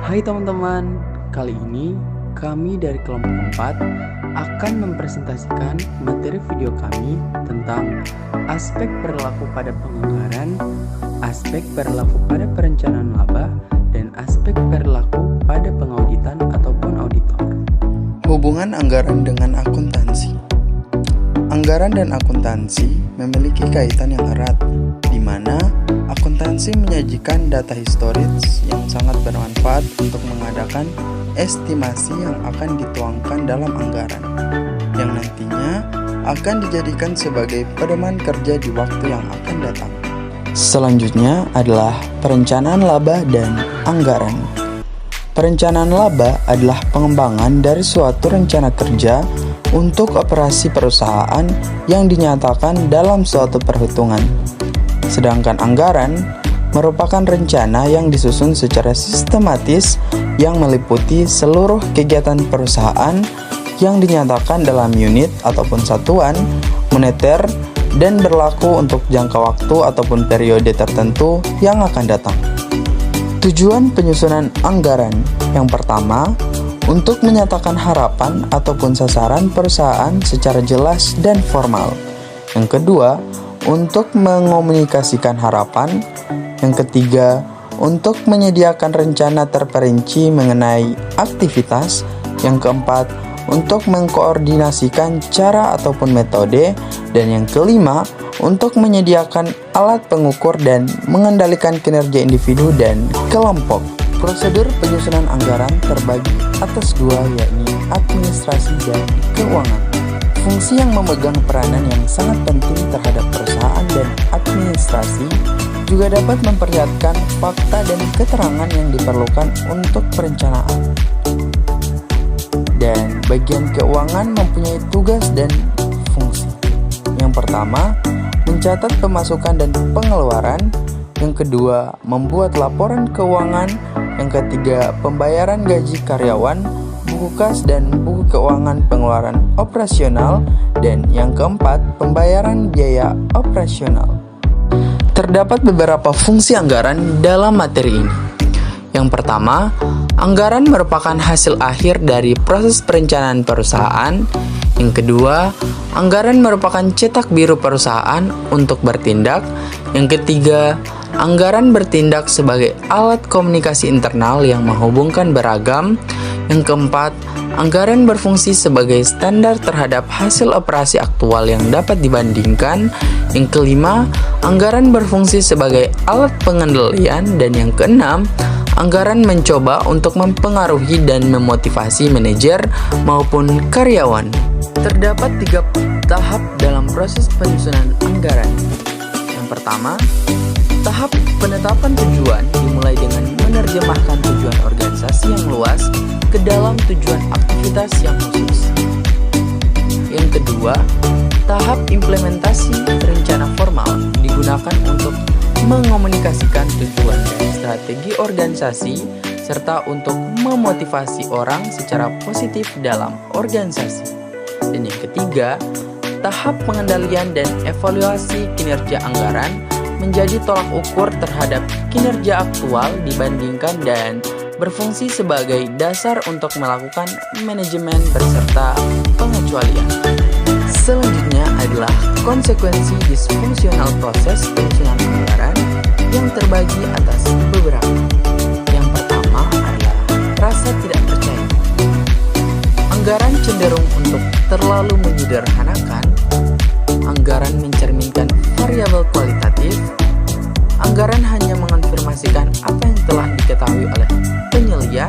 Hai teman-teman, kali ini kami dari kelompok 4 akan mempresentasikan materi video kami tentang aspek perilaku pada penganggaran, aspek perilaku pada perencanaan laba, dan aspek perilaku pada pengauditan ataupun auditor. Hubungan anggaran dengan akuntansi. Anggaran dan akuntansi memiliki kaitan yang erat, di mana akuntansi menyajikan data historis yang sangat bermanfaat untuk mengadakan estimasi yang akan dituangkan dalam anggaran, yang nantinya akan dijadikan sebagai pedoman kerja di waktu yang akan datang. Selanjutnya adalah perencanaan laba dan anggaran. Perencanaan laba adalah pengembangan dari suatu rencana kerja untuk operasi perusahaan yang dinyatakan dalam suatu perhitungan. Sedangkan anggaran merupakan rencana yang disusun secara sistematis yang meliputi seluruh kegiatan perusahaan yang dinyatakan dalam unit ataupun satuan moneter dan berlaku untuk jangka waktu ataupun periode tertentu yang akan datang. Tujuan penyusunan anggaran yang pertama, untuk menyatakan harapan ataupun sasaran perusahaan secara jelas dan formal. Yang kedua, untuk mengomunikasikan harapan. Yang ketiga, untuk menyediakan rencana terperinci mengenai aktivitas. Yang keempat, untuk mengkoordinasikan cara ataupun metode. Dan yang kelima, untuk menyediakan alat pengukur dan mengendalikan kinerja individu dan kelompok. Prosedur penyusunan anggaran terbagi atas dua, yakni administrasi dan keuangan. Fungsi yang memegang peranan yang sangat penting terhadap perusahaan dan administrasi juga dapat memperlihatkan fakta dan keterangan yang diperlukan untuk perencanaan. Dan bagian keuangan mempunyai tugas dan fungsi. Yang pertama, mencatat pemasukan dan pengeluaran. Yang kedua, membuat laporan keuangan. Yang ketiga, pembayaran gaji karyawan, buku kas dan buku keuangan pengeluaran operasional. Dan yang keempat, pembayaran biaya operasional. Terdapat beberapa fungsi anggaran dalam materi ini. Yang pertama, anggaran merupakan hasil akhir dari proses perencanaan perusahaan. Yang kedua, anggaran merupakan cetak biru perusahaan untuk bertindak. Yang ketiga, anggaran bertindak sebagai alat komunikasi internal yang menghubungkan beragam. Yang keempat, anggaran berfungsi sebagai standar terhadap hasil operasi aktual yang dapat dibandingkan. Yang kelima, anggaran berfungsi sebagai alat pengendalian. Dan yang keenam, anggaran mencoba untuk mempengaruhi dan memotivasi manajer maupun karyawan. Terdapat 3 tahap dalam proses penyusunan anggaran. Yang pertama, tahap penetapan tujuan dimulai dengan menerjemahkan tujuan organisasi yang luas ke dalam tujuan aktivitas yang khusus. Yang kedua, tahap implementasi rencana formal digunakan untuk mengomunikasikan tujuan dan strategi organisasi serta untuk memotivasi orang secara positif dalam organisasi. Dan yang ketiga, tahap pengendalian dan evaluasi kinerja anggaran menjadi tolak ukur terhadap kinerja aktual dibandingkan dan berfungsi sebagai dasar untuk melakukan manajemen beserta pengecualian. Selanjutnya adalah konsekuensi disfungsional proses penyusunan anggaran yang terbagi atas beberapa. Yang pertama adalah rasa tidak percaya. Anggaran cenderung untuk terlalu menyederhanakan. Anggaran mencerminkan variabel kualitatif. Anggaran hanya mengonfirmasikan apa yang telah diketahui oleh penyelia,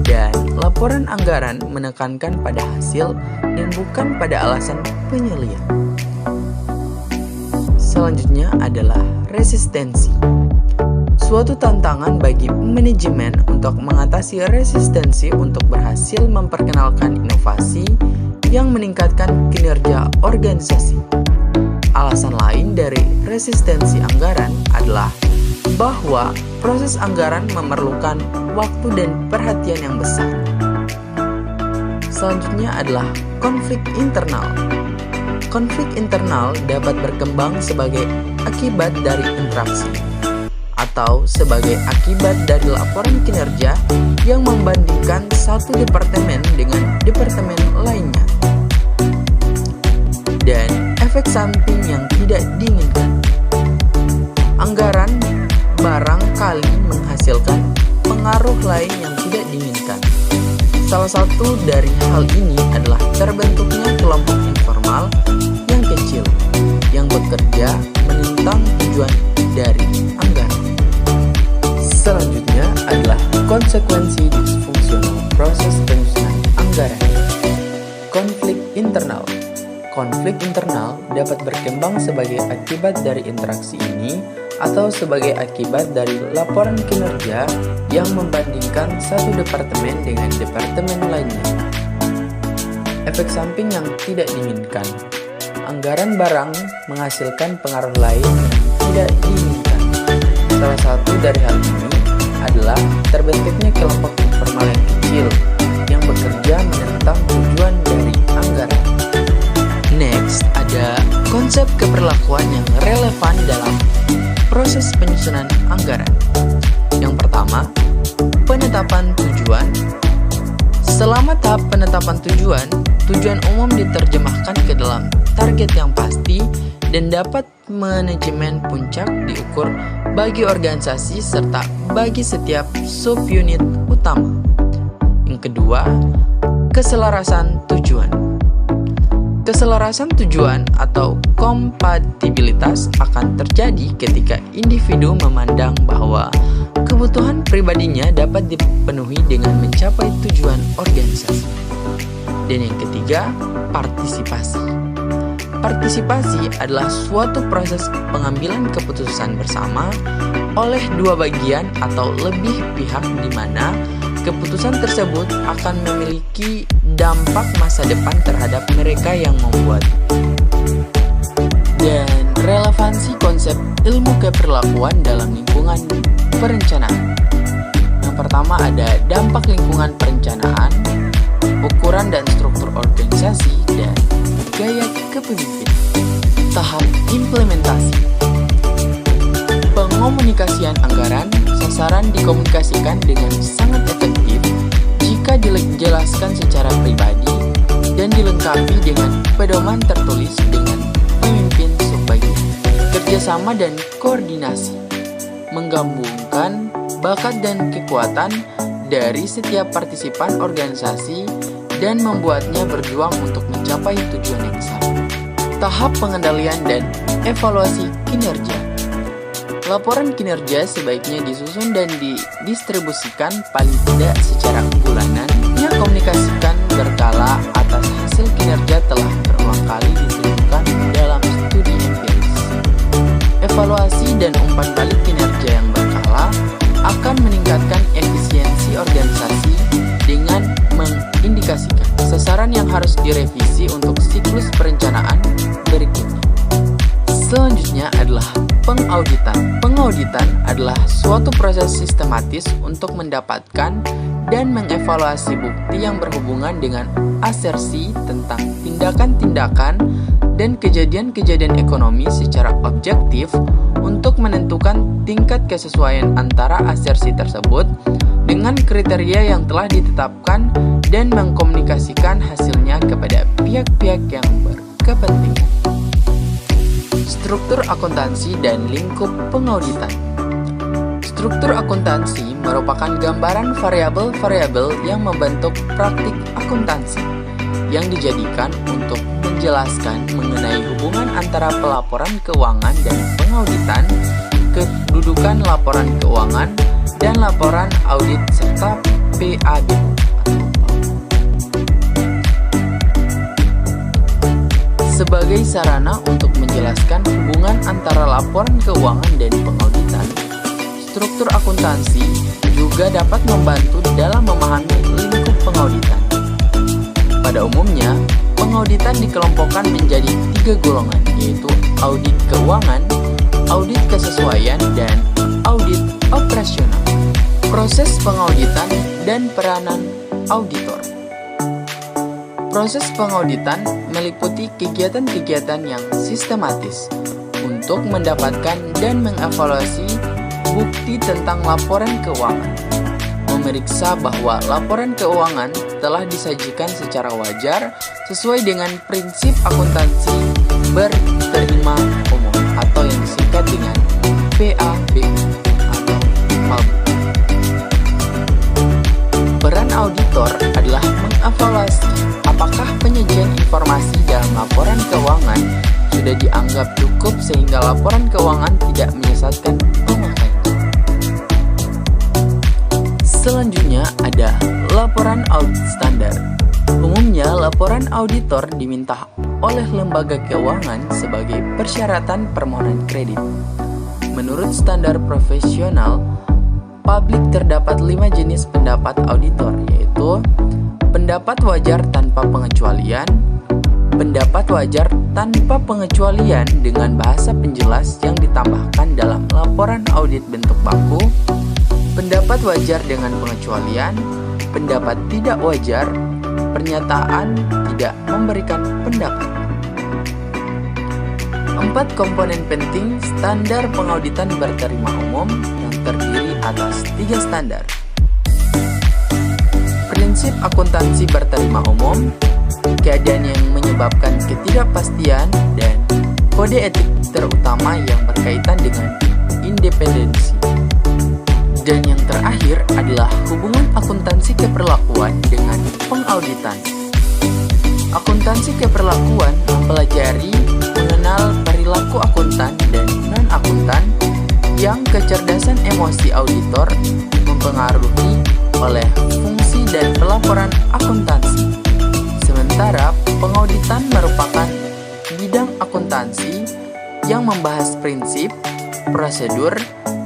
dan laporan anggaran menekankan pada hasil dan bukan pada alasan penyelia. Selanjutnya adalah resistensi. Suatu tantangan bagi manajemen untuk mengatasi resistensi untuk berhasil memperkenalkan inovasi yang meningkatkan kinerja organisasi. Alasan lain dari resistensi anggaran adalah bahwa proses anggaran memerlukan waktu dan perhatian yang besar. Selanjutnya adalah konflik internal. Konflik internal dapat berkembang sebagai akibat dari interaksi atau sebagai akibat dari laporan kinerja yang membandingkan satu departemen dengan departemen lainnya. Dan efek samping yang tidak diinginkan. Anggaran barangkali menghasilkan pengaruh lain yang tidak diinginkan. Salah satu dari hal ini adalah terbentuknya kelompok informal yang kecil yang bekerja menentang tujuan dari anggaran. Selanjutnya adalah konsekuensi disfungsional proses penyusunan anggaran. Konflik internal. Konflik internal dapat berkembang sebagai akibat dari interaksi ini atau sebagai akibat dari laporan kinerja yang membandingkan satu departemen dengan departemen lainnya. Efek samping yang tidak diinginkan. Anggaran barang menghasilkan pengaruh lain yang tidak diinginkan. Salah satu dari hal ini adalah terbentuknya kelompok informal yang kecil yang bekerja menentang tujuan dari anggaran. Next, ada konsep keperlakuan yang relevan dalam proses penyusunan anggaran. Yang pertama, penetapan tujuan. Selama tahap penetapan tujuan, tujuan umum diterjemahkan ke dalam target yang pasti dan dapat manajemen puncak diukur bagi organisasi serta bagi setiap subunit utama. Yang kedua, keselarasan tujuan. Keselarasan tujuan atau kompatibilitas akan terjadi ketika individu memandang bahwa kebutuhan pribadinya dapat dipenuhi dengan mencapai tujuan organisasi. Dan yang ketiga, partisipasi. Partisipasi adalah suatu proses pengambilan keputusan bersama oleh dua bagian atau lebih pihak di mana keputusan tersebut akan memiliki dampak masa depan terhadap mereka yang membuat. Dan relevansi konsep ilmu keperlakuan dalam lingkungan perencanaan. Yang pertama ada dampak lingkungan perencanaan, ukuran dan struktur organisasi, dan gaya kepemimpinan. Tahap implementasi. Pengomunikasian anggaran, sasaran dikomunikasikan dengan sangat efektif jika dijelaskan secara pribadi dan dilengkapi dengan pedoman tertulis dengan pemimpin subbagian. Kerjasama dan koordinasi. Menggabungkan bakat dan kekuatan dari setiap partisipan organisasi dan membuatnya berjuang untuk mencapai tujuan yang sama. Tahap pengendalian dan evaluasi kinerja. Laporan kinerja sebaiknya disusun dan didistribusikan paling tidak secara bulanan. Komunikasikan berkala atas hasil kinerja telah berulang kali ditunjukkan dalam studi empiris. Evaluasi dan umpan balik kinerja yang berkala akan meningkatkan efisiensi organisasi dengan mengindikasikan sasaran yang harus direvisi untuk siklus perencanaan berikutnya. Selanjutnya adalah pengauditan. Pengauditan adalah suatu proses sistematis untuk mendapatkan dan mengevaluasi bukti yang berhubungan dengan asersi tentang tindakan-tindakan dan kejadian-kejadian ekonomi secara objektif untuk menentukan tingkat kesesuaian antara asersi tersebut dengan kriteria yang telah ditetapkan dan mengkomunikasikan hasilnya kepada pihak-pihak yang berkepentingan. Struktur akuntansi dan lingkup pengauditan. Struktur akuntansi merupakan gambaran variabel-variabel yang membentuk praktik akuntansi yang dijadikan untuk menjelaskan mengenai hubungan antara pelaporan keuangan dan pengauditan, kedudukan laporan keuangan, dan laporan audit serta PAD. Sebagai sarana untuk menjelaskan hubungan antara laporan keuangan dan pengauditan, struktur akuntansi juga dapat membantu dalam memahami lingkup pengauditan. Pada umumnya, pengauditan dikelompokkan menjadi 3 golongan, yaitu audit keuangan, audit kesesuaian, dan audit operasional. Proses pengauditan dan peranan auditor. Proses pengauditan meliputi kegiatan-kegiatan yang sistematis untuk mendapatkan dan mengevaluasi bukti tentang laporan keuangan. Memeriksa bahwa laporan keuangan telah disajikan secara wajar sesuai dengan prinsip akuntansi berterima umum atau yang disingkat dengan PABU atau PABU. Peran auditor adalah mengevaluasi apakah penyajian informasi dalam laporan keuangan sudah dianggap cukup sehingga laporan keuangan tidak menyesatkan pemakaian. Selanjutnya ada laporan audit standar. Umumnya laporan auditor diminta oleh lembaga keuangan sebagai persyaratan permohonan kredit. Menurut standar profesional publik terdapat 5 jenis pendapat auditor, yaitu pendapat wajar tanpa pengecualian, pendapat wajar tanpa pengecualian dengan bahasa penjelas yang ditambahkan dalam laporan audit bentuk baku, pendapat wajar dengan pengecualian, pendapat tidak wajar, pernyataan tidak memberikan pendapat. 4 komponen penting standar pengauditan berterima umum yang terdiri atas 3 standar. Prinsip akuntansi berterima umum, keadaan yang menyebabkan ketidakpastian, dan kode etik terutama yang berkaitan dengan independensi. Dan yang terakhir adalah hubungan akuntansi keperlakuan dengan pengauditan. Akuntansi keperlakuan mempelajari mengenal perilaku akuntan dan non-akuntan yang kecerdasan emosi auditor mempengaruhi oleh fungsi dan pelaporan akuntansi. Sementara pengauditan merupakan bidang akuntansi yang membahas prinsip, prosedur,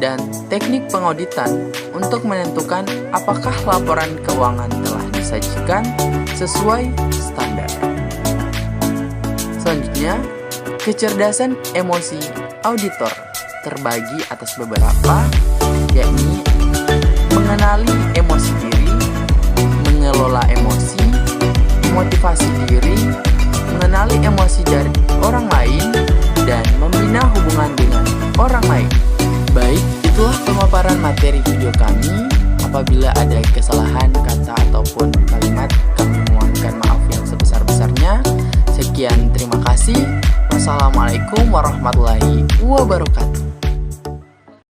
dan teknik pengauditan untuk menentukan apakah laporan keuangan telah disajikan sesuai standar. Selanjutnya, kecerdasan emosi auditor terbagi atas beberapa, yakni mengenali emosi diri, mengelola emosi, motivasi diri, mengenali emosi dari orang lain, dan membina hubungan dengan orang lain. Baik, itulah pemaparan materi video kami. Apabila ada kesalahan kata ataupun kalimat, kami mohonkan maaf yang sebesar-besarnya. Sekian, terima kasih. Wassalamualaikum warahmatullahi wabarakatuh.